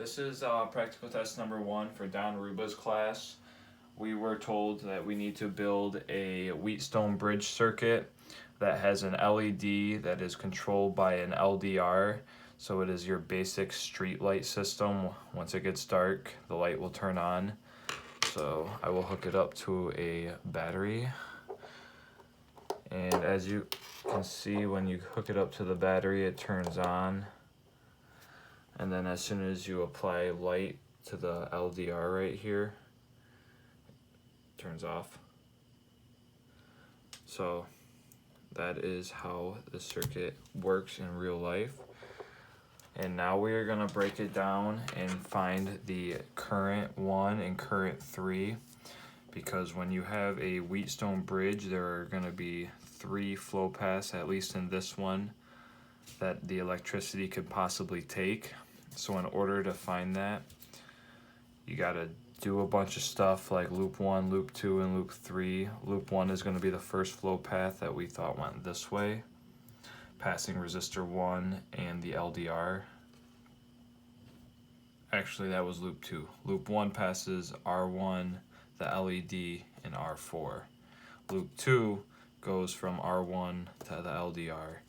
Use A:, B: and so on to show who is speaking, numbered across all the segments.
A: This is practical test number 1 for Don Ruba's class. We were told that we need to build a Wheatstone Bridge circuit that has an LED that is controlled by an LDR. So it is your basic street light system. Once it gets dark, the light will turn on. So I will hook it up to a battery. And as you can see, when you hook it up to the battery, it turns on. And then as soon as you apply light to the LDR right here, it turns off. So that is how the circuit works in real life. And now we are going to break it down and find the current 1 and current 3, because when you have a Wheatstone bridge, there are going to be 3 flow paths, at least in this one, that the electricity could possibly take. So in order to find that, you got to do a bunch of stuff like loop 1, loop 2, and loop 3. Loop 1 is going to be the first flow path that we thought went this way, passing resistor 1 and the LDR. Actually, that was loop 2. Loop 1 passes R1, the LED, and R4. Loop 2 goes from R1 to the LDR.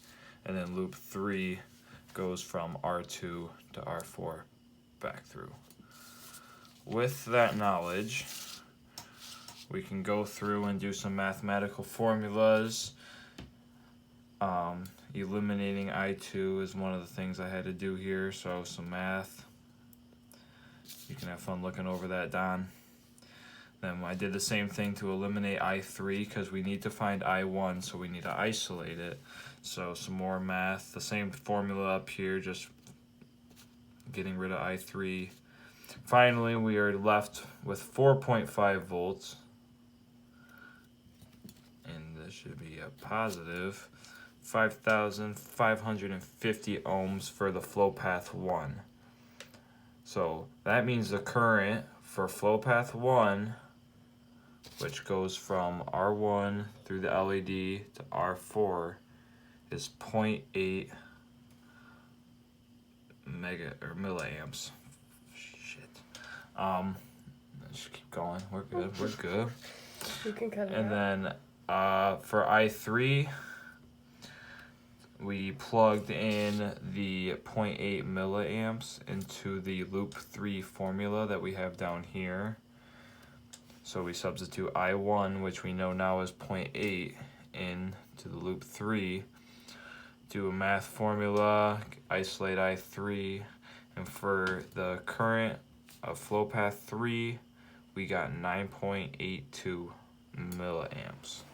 A: And then loop 3 goes from R2 to R4 back through. With that knowledge, we can go through and do some mathematical formulas. Eliminating I2 is one of the things I had to do here, so some math. You can have fun looking over that, Don. Then I did the same thing to eliminate I3 because we need to find I1, so we need to isolate it. So some more math, the same formula up here, just getting rid of I3. Finally, we are left with 4.5 volts. And this should be a positive 5,550 ohms for the flow path 1. So that means the current for flow path 1, which goes from R1 through the LED to R4, is 0.8 milliamps. Shit. Let's keep going. We're good. We're good.
B: You can cut it
A: And
B: out.
A: then for I3, we plugged in the 0.8 milliamps into the loop 3 formula that we have down here. So we substitute I1, which we know now is 0.8, into the loop 3. Do a math formula, isolate I3, and for the current of flow path 3, we got 9.82 milliamps.